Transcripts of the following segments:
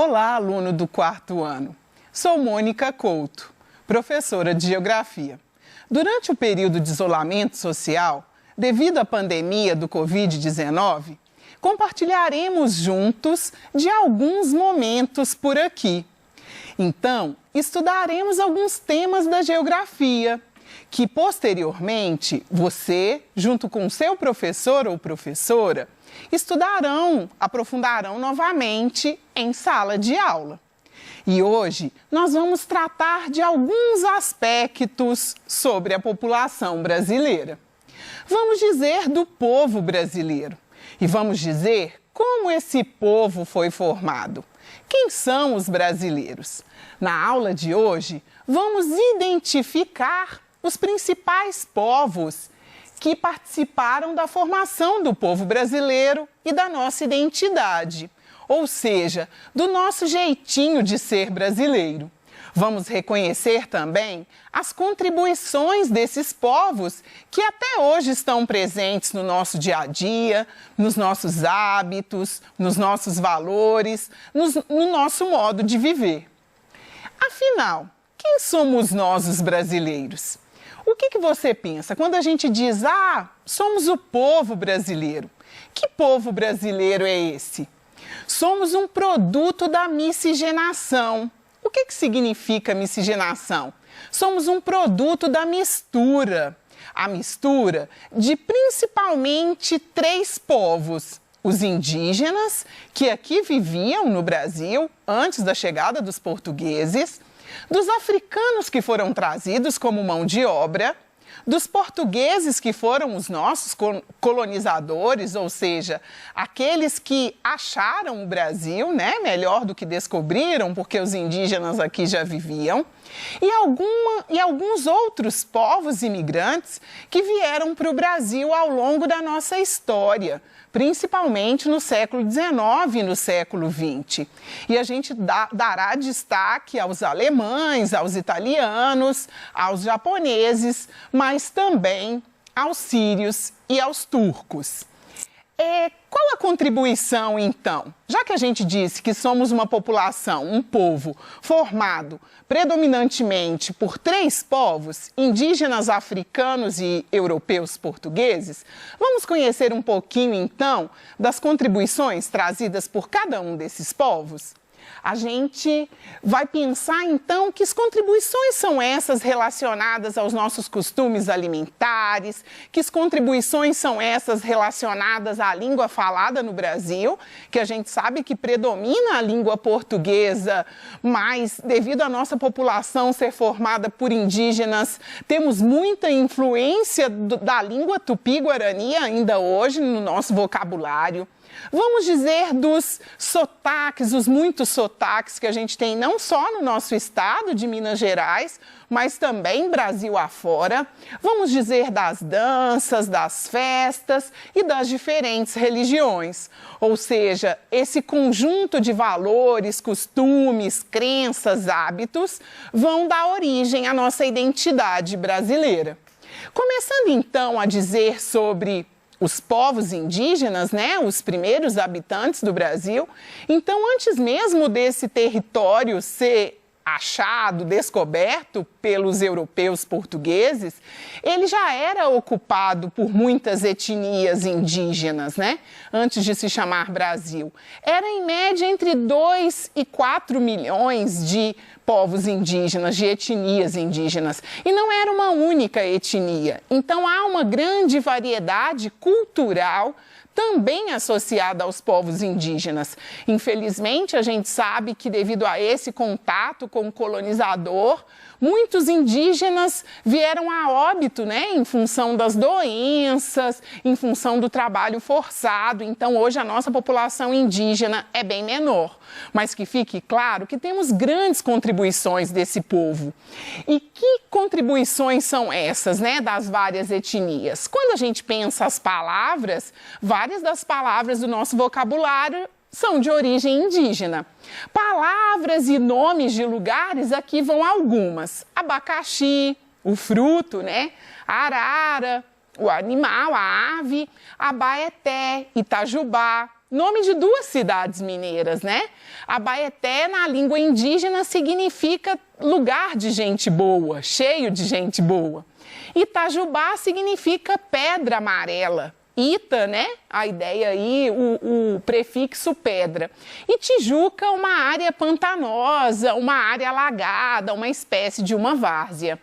Olá, aluno do 4º ano. Sou Mônica Couto, professora de Geografia. Durante o período de isolamento social, devido à pandemia do Covid-19, compartilharemos juntos de alguns momentos por aqui. Então, estudaremos alguns temas da geografia, que posteriormente você, junto com seu professor ou professora, aprofundarão novamente em sala de aula. E hoje nós vamos tratar de alguns aspectos sobre a população brasileira. Vamos dizer do povo brasileiro e vamos dizer como esse povo foi formado. Quem são os brasileiros? Na aula de hoje, vamos identificar os principais povos que participaram da formação do povo brasileiro e da nossa identidade, ou seja, do nosso jeitinho de ser brasileiro. Vamos reconhecer também as contribuições desses povos que até hoje estão presentes no nosso dia a dia, nos nossos hábitos, nos nossos valores, no nosso modo de viver. Afinal, quem somos nós, os brasileiros? O que você pensa quando a gente diz, somos o povo brasileiro? Que povo brasileiro é esse? Somos um produto da miscigenação. O que significa miscigenação? Somos um produto da mistura. A mistura de principalmente 3 povos. Os indígenas, que aqui viviam no Brasil antes da chegada dos portugueses, dos africanos que foram trazidos como mão de obra, dos portugueses que foram os nossos colonizadores, ou seja, aqueles que acharam o Brasil, melhor do que descobriram, porque os indígenas aqui já viviam, e alguns outros povos imigrantes que vieram para o Brasil ao longo da nossa história, principalmente no século XIX e no século XX. E a gente dará destaque aos alemães, aos italianos, aos japoneses, mas também aos sírios e aos turcos. Qual a contribuição, então? Já que a gente disse que somos uma população, um povo, formado predominantemente por 3 povos, indígenas, africanos e europeus portugueses, vamos conhecer um pouquinho, então, das contribuições trazidas por cada um desses povos? A gente vai pensar, então, que contribuições são essas relacionadas aos nossos costumes alimentares, que contribuições são essas relacionadas à língua falada no Brasil, que a gente sabe que predomina a língua portuguesa, mas devido à nossa população ser formada por indígenas, temos muita influência da língua tupi-guarani ainda hoje no nosso vocabulário. Vamos dizer dos sotaques, os muitos sotaques que a gente tem não só no nosso estado de Minas Gerais, mas também Brasil afora. Vamos dizer das danças, das festas e das diferentes religiões. Ou seja, esse conjunto de valores, costumes, crenças, hábitos vão dar origem à nossa identidade brasileira. Começando então a dizer sobre os povos indígenas, os primeiros habitantes do Brasil. Então, antes mesmo desse território ser achado, descoberto pelos europeus portugueses, ele já era ocupado por muitas etnias indígenas, antes de se chamar Brasil. Era em média entre 2 e 4 milhões de povos indígenas, de etnias indígenas, e não era uma única etnia. Então há uma grande variedade cultural também associada aos povos indígenas. Infelizmente, a gente sabe que devido a esse contato com o colonizador, muitos indígenas vieram a óbito, em função das doenças, em função do trabalho forçado. Então, hoje a nossa população indígena é bem menor. Mas que fique claro que temos grandes contribuições desse povo. E que contribuições são essas, das várias etnias? Quando a gente pensa as palavras, várias das palavras do nosso vocabulário são de origem indígena. Palavras e nomes de lugares, aqui vão algumas. Abacaxi, o fruto, arara, o animal, a ave, Abaeté, Itajubá, nome de duas cidades mineiras, né? Abaeté, na língua indígena, significa lugar de gente boa, cheio de gente boa. Itajubá significa pedra amarela. Ita, né? A ideia aí, o prefixo pedra. E Tijuca, uma área pantanosa, uma área alagada, uma espécie de uma várzea.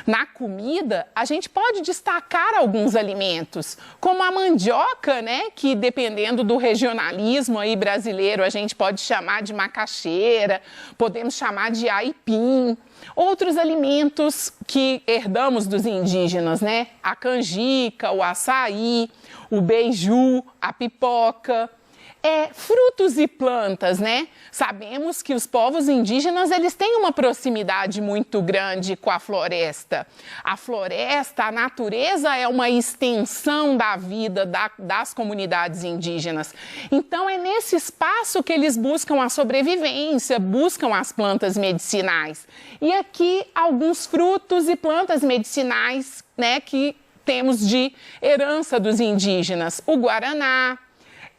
Na comida, a gente pode destacar alguns alimentos, como a mandioca, né, que dependendo do regionalismo aí brasileiro, a gente pode chamar de macaxeira, podemos chamar de aipim. Outros alimentos que herdamos dos indígenas, né, a canjica, o açaí, o beiju, a pipoca. Frutos e plantas, né? Sabemos que os povos indígenas, eles têm uma proximidade muito grande com a floresta. A floresta, a natureza é uma extensão da vida das comunidades indígenas. Então, é nesse espaço que eles buscam a sobrevivência, buscam as plantas medicinais. E aqui, alguns frutos e plantas medicinais, né, que temos de herança dos indígenas. O guaraná,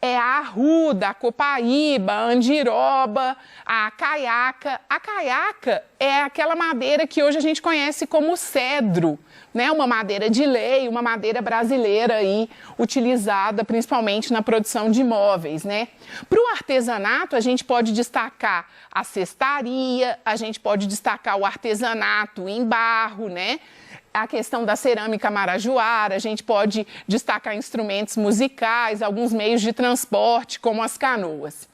a arruda, a copaíba, a andiroba, a caiaca. A caiaca é aquela madeira que hoje a gente conhece como cedro, né? Uma madeira de lei, uma madeira brasileira aí, utilizada principalmente na produção de móveis, né? Para o artesanato, a gente pode destacar a cestaria, a gente pode destacar o artesanato em barro, né? A questão da cerâmica marajoara, a gente pode destacar instrumentos musicais, alguns meios de transporte, como as canoas.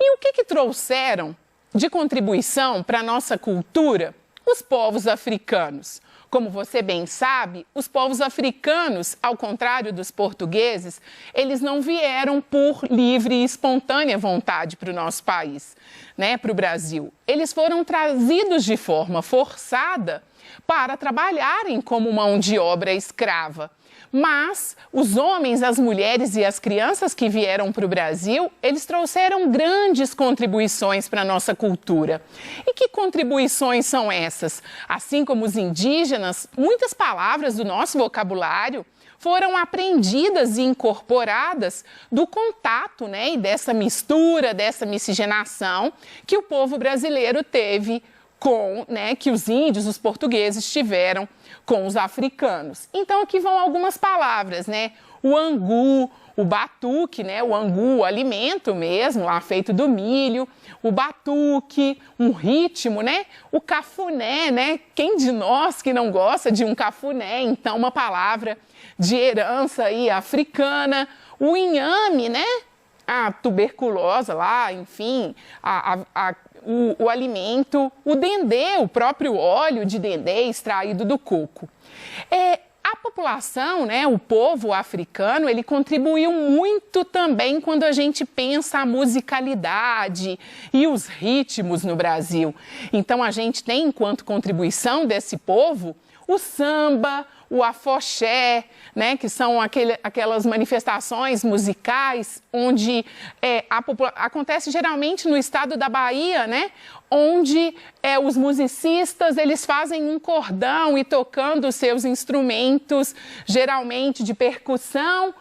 E o que trouxeram de contribuição para a nossa cultura? Os povos africanos. Como você bem sabe, os povos africanos, ao contrário dos portugueses, eles não vieram por livre e espontânea vontade para o nosso país, né, para o Brasil. Eles foram trazidos de forma forçada para trabalharem como mão de obra escrava. Mas os homens, as mulheres e as crianças que vieram para o Brasil, eles trouxeram grandes contribuições para a nossa cultura. E que contribuições são essas? Assim como os indígenas, muitas palavras do nosso vocabulário foram aprendidas e incorporadas do contato, né, e dessa mistura, dessa miscigenação que o povo brasileiro teve que os índios, os portugueses tiveram com os africanos. Então, aqui vão algumas palavras, né? O angu, o batuque, né? O angu, o alimento mesmo, lá feito do milho, o batuque, um ritmo, né? O cafuné, né? Quem de nós que não gosta de um cafuné? Então, uma palavra de herança aí africana. O inhame, né? A tuberculose lá, enfim, o alimento, o dendê, o próprio óleo de dendê extraído do coco. A população, né, o povo africano, ele contribuiu muito também quando a gente pensa a musicalidade e os ritmos no Brasil. Então, a gente tem, enquanto contribuição desse povo, o samba, o afoxé, né, que são aquelas manifestações musicais onde acontece geralmente no estado da Bahia, né, onde os musicistas eles fazem um cordão e tocando os seus instrumentos, geralmente de percussão,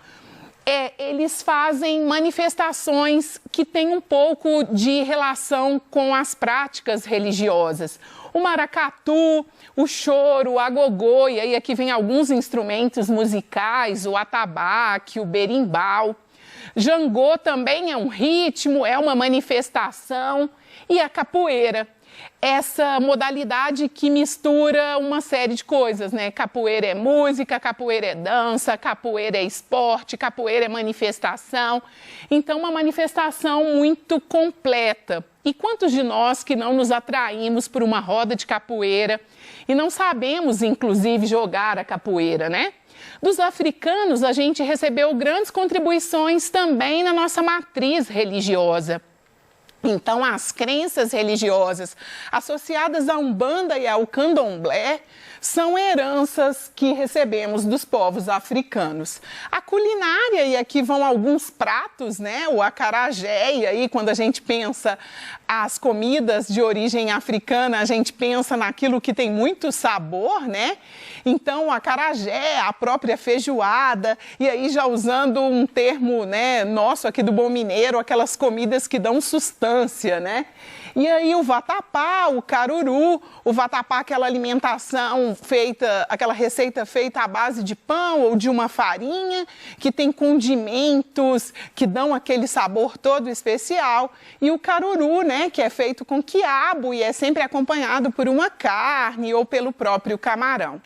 eles fazem manifestações que têm um pouco de relação com as práticas religiosas. O maracatu, o choro, o agogô, e aí aqui vem alguns instrumentos musicais, o atabaque, o berimbau. Jangô também é um ritmo, é uma manifestação. E a capoeira, essa modalidade que mistura uma série de coisas, né? Capoeira é música, capoeira é dança, capoeira é esporte, capoeira é manifestação. Então, uma manifestação muito completa. E quantos de nós que não nos atraímos por uma roda de capoeira e não sabemos, inclusive, jogar a capoeira, né? Dos africanos, a gente recebeu grandes contribuições também na nossa matriz religiosa. Então, as crenças religiosas associadas à Umbanda e ao Candomblé são heranças que recebemos dos povos africanos. A culinária, e aqui vão alguns pratos, né? O acarajé, e aí quando a gente pensa as comidas de origem africana, a gente pensa naquilo que tem muito sabor, né? Então, o acarajé, a própria feijoada, e aí já usando um termo, né, nosso aqui do bom mineiro, aquelas comidas que dão sustância, né? E aí o vatapá, o caruru, o vatapá, aquela alimentação feita, aquela receita feita à base de pão ou de uma farinha, que tem condimentos que dão aquele sabor todo especial. E o caruru, né, que é feito com quiabo e é sempre acompanhado por uma carne ou pelo próprio camarão.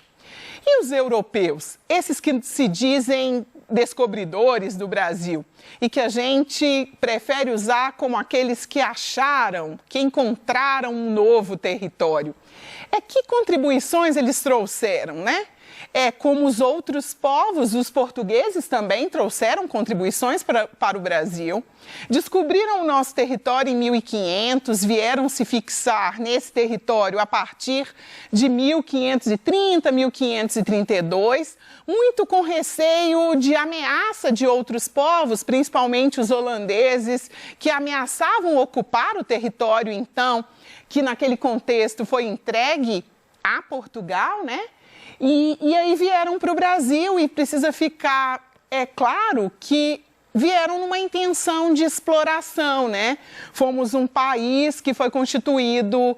E os europeus, esses que se dizem descobridores do Brasil e que a gente prefere usar como aqueles que acharam, que encontraram um novo território. Que contribuições eles trouxeram, né? Como os outros povos, os portugueses também trouxeram contribuições para o Brasil, descobriram o nosso território em 1500, vieram se fixar nesse território a partir de 1530, 1532, muito com receio de ameaça de outros povos, principalmente os holandeses, que ameaçavam ocupar o território, então, que naquele contexto foi entregue a Portugal, né? E aí vieram para o Brasil e precisa ficar, claro, que vieram numa intenção de exploração, né? Fomos um país que foi constituído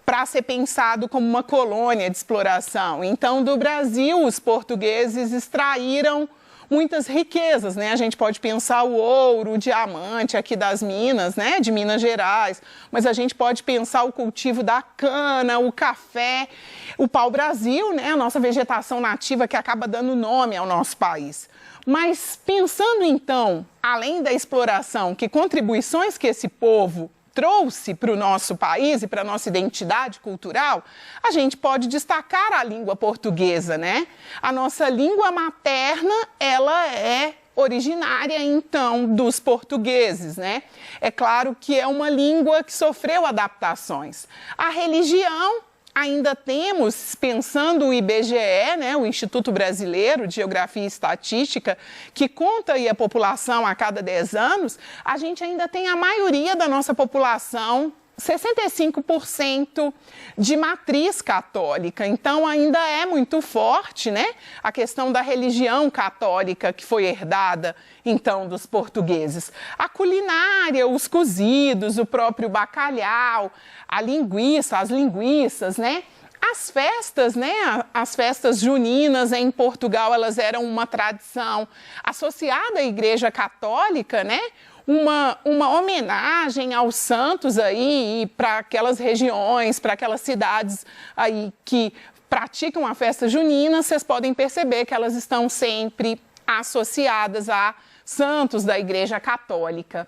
para ser pensado como uma colônia de exploração. Então, do Brasil, os portugueses extraíram muitas riquezas, né? A gente pode pensar o ouro, o diamante aqui das Minas, né? De Minas Gerais, mas a gente pode pensar o cultivo da cana, o café, o pau-brasil, né? A nossa vegetação nativa que acaba dando nome ao nosso país. Mas pensando então, além da exploração, que contribuições que esse povo trouxe para o nosso país e para a nossa identidade cultural, a gente pode destacar a língua portuguesa, né? A nossa língua materna, ela é originária, então, dos portugueses, né? É claro que é uma língua que sofreu adaptações. A religião, ainda temos, pensando o IBGE, né, o Instituto Brasileiro de Geografia e Estatística, que conta aí a população a cada 10 anos, a gente ainda tem a maioria da nossa população, 65% de matriz católica. Então, ainda é muito forte, né, a questão da religião católica que foi herdada, então, dos portugueses. A culinária, os cozidos, o próprio bacalhau, a linguiça, as linguiças, né? As festas, né? As festas juninas em Portugal, elas eram uma tradição associada à Igreja Católica, né? Uma homenagem aos santos aí para aquelas regiões, para aquelas cidades aí que praticam a festa junina, vocês podem perceber que elas estão sempre associadas a santos da Igreja Católica.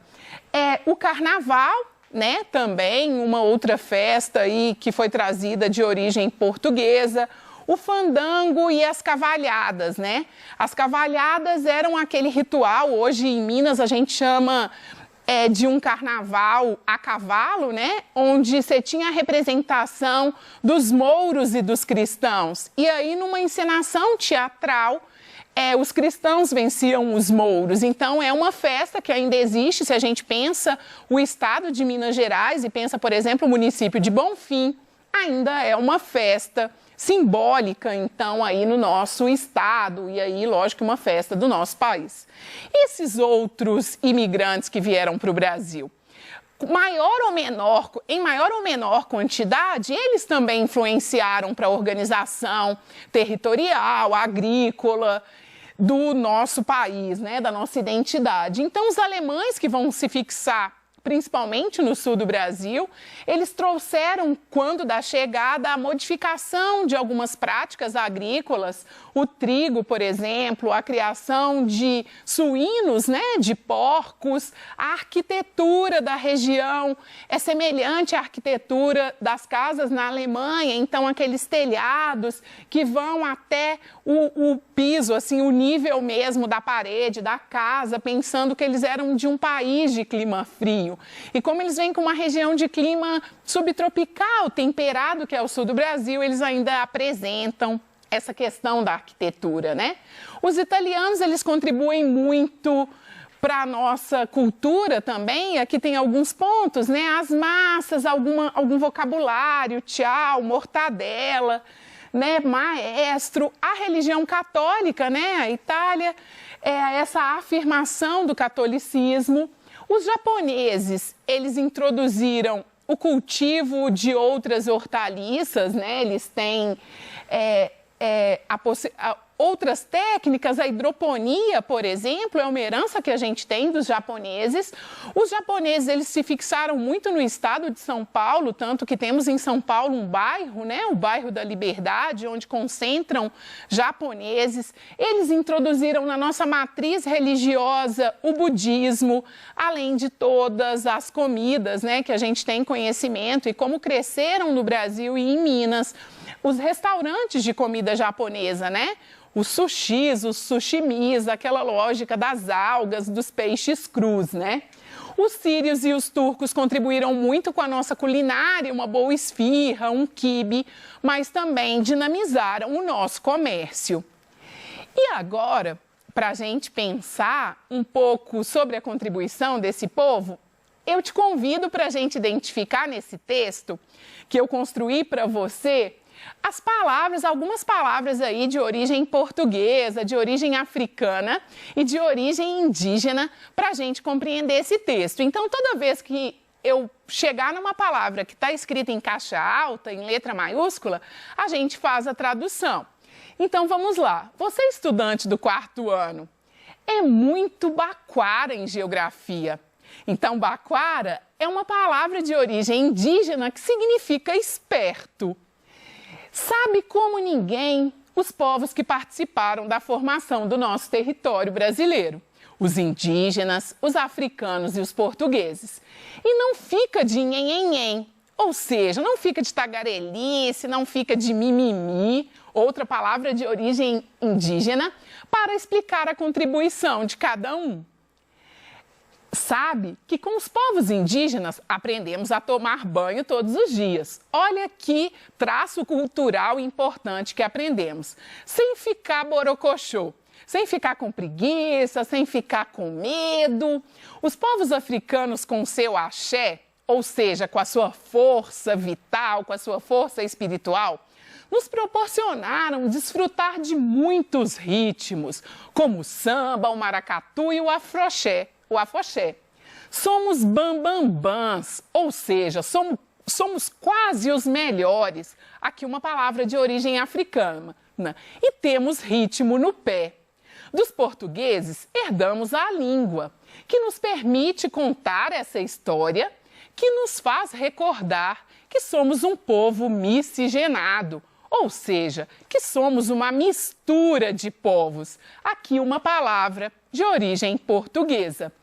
O Carnaval, né, também uma outra festa aí que foi trazida de origem portuguesa. O fandango e as cavalhadas, né? As cavalhadas eram aquele ritual, hoje em Minas a gente chama de um carnaval a cavalo, né? Onde você tinha a representação dos mouros e dos cristãos. E aí, numa encenação teatral, os cristãos venciam os mouros. Então, é uma festa que ainda existe. Se a gente pensa o estado de Minas Gerais e pensa, por exemplo, o município de Bonfim, ainda é uma festa simbólica, então, aí no nosso estado e aí, lógico, uma festa do nosso país. E esses outros imigrantes que vieram para o Brasil? Em maior ou menor quantidade, eles também influenciaram para a organização territorial, agrícola do nosso país, né, da nossa identidade. Então, os alemães que vão se fixar principalmente no sul do Brasil, eles trouxeram, quando da chegada, a modificação de algumas práticas agrícolas, o trigo, por exemplo, a criação de suínos, né, de porcos, a arquitetura da região é semelhante à arquitetura das casas na Alemanha, então aqueles telhados que vão até o piso, assim, o nível mesmo da parede, da casa, pensando que eles eram de um país de clima frio. Mediterrâneo. E como eles vêm com uma região de clima subtropical, temperado, que é o sul do Brasil, eles ainda apresentam essa questão da arquitetura, né? Os italianos, eles contribuem muito para a nossa cultura também. Aqui tem alguns pontos, né? As massas, algum vocabulário, tchau, mortadela, né? Maestro, a religião católica, né? A Itália, essa afirmação do catolicismo. Os japoneses, eles introduziram o cultivo de outras hortaliças, né? Eles têm outras técnicas, a hidroponia, por exemplo, é uma herança que a gente tem dos japoneses. Os japoneses, eles se fixaram muito no estado de São Paulo, tanto que temos em São Paulo um bairro, né, o bairro da Liberdade, onde concentram japoneses. Eles introduziram na nossa matriz religiosa o budismo, além de todas as comidas, né, que a gente tem conhecimento e como cresceram no Brasil e em Minas. Os restaurantes de comida japonesa, né? Os sushis, os sushimis, aquela lógica das algas, dos peixes crus, né? Os sírios e os turcos contribuíram muito com a nossa culinária, uma boa esfirra, um quibe, mas também dinamizaram o nosso comércio. E agora, para a gente pensar um pouco sobre a contribuição desse povo, eu te convido para a gente identificar nesse texto que eu construí para você as palavras, algumas palavras aí de origem portuguesa, de origem africana e de origem indígena para a gente compreender esse texto. Então, toda vez que eu chegar numa palavra que está escrita em caixa alta, em letra maiúscula, a gente faz a tradução. Então, vamos lá. Você, estudante do 4º ano, é muito baquara em geografia. Então, baquara é uma palavra de origem indígena que significa esperto. Sabe como ninguém os povos que participaram da formação do nosso território brasileiro, os indígenas, os africanos e os portugueses. E não fica de nhenhenhen, ou seja, não fica de tagarelice, não fica de mimimi, outra palavra de origem indígena, para explicar a contribuição de cada um. Sabe que com os povos indígenas aprendemos a tomar banho todos os dias. Olha que traço cultural importante que aprendemos. Sem ficar borocochô, sem ficar com preguiça, sem ficar com medo. Os povos africanos com seu axé, ou seja, com a sua força vital, com a sua força espiritual, nos proporcionaram desfrutar de muitos ritmos, como o samba, o maracatu e o afoxé. Somos bambambãs, ou seja, somos quase os melhores. Aqui uma palavra de origem africana. E temos ritmo no pé. Dos portugueses, herdamos a língua, que nos permite contar essa história, que nos faz recordar que somos um povo miscigenado, ou seja, que somos uma mistura de povos. Aqui uma palavra de origem portuguesa.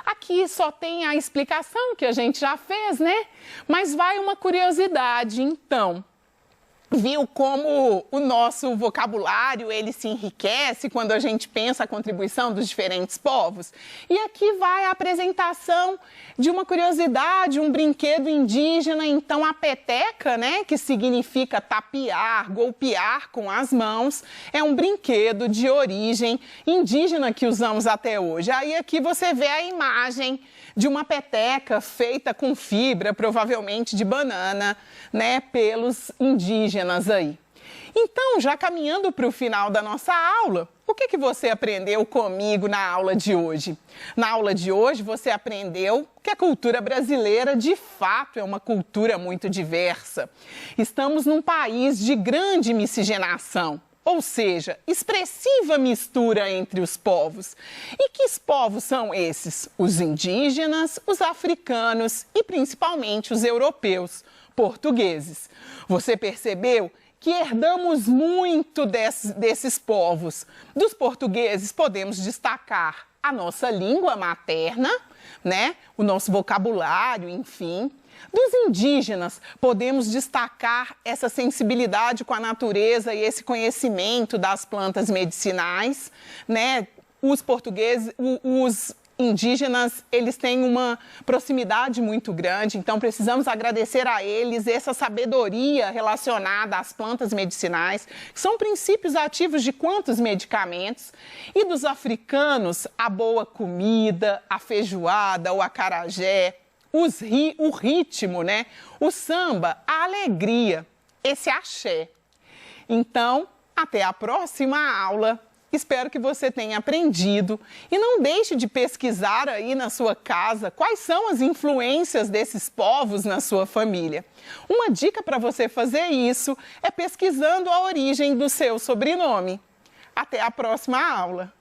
Aqui só tem a explicação que a gente já fez, né? Mas vai uma curiosidade, então. Viu como o nosso vocabulário ele se enriquece quando a gente pensa a contribuição dos diferentes povos? E aqui vai a apresentação de uma curiosidade, um brinquedo indígena, então a peteca, né, que significa tapear, golpear com as mãos, é um brinquedo de origem indígena que usamos até hoje. Aí aqui você vê a imagem de uma peteca feita com fibra, provavelmente de banana, né, pelos indígenas aí. Então, já caminhando para o final da nossa aula, o que você aprendeu comigo na aula de hoje? Na aula de hoje, você aprendeu que a cultura brasileira, de fato, é uma cultura muito diversa. Estamos num país de grande miscigenação. Ou seja, expressiva mistura entre os povos. E que povos são esses? Os indígenas, os africanos e principalmente os europeus, portugueses. Você percebeu que herdamos muito desses povos? Dos portugueses podemos destacar a nossa língua materna, né? O nosso vocabulário, enfim. Dos indígenas, podemos destacar essa sensibilidade com a natureza e esse conhecimento das plantas medicinais, né? Os portugueses, os indígenas, eles têm uma proximidade muito grande, então precisamos agradecer a eles essa sabedoria relacionada às plantas medicinais, que são princípios ativos de quantos medicamentos, e dos africanos, a boa comida, a feijoada, o acarajé, o ritmo, né? O samba, a alegria, esse axé. Então, até a próxima aula. Espero que você tenha aprendido e não deixe de pesquisar aí na sua casa quais são as influências desses povos na sua família. Uma dica para você fazer isso é pesquisando a origem do seu sobrenome. Até a próxima aula!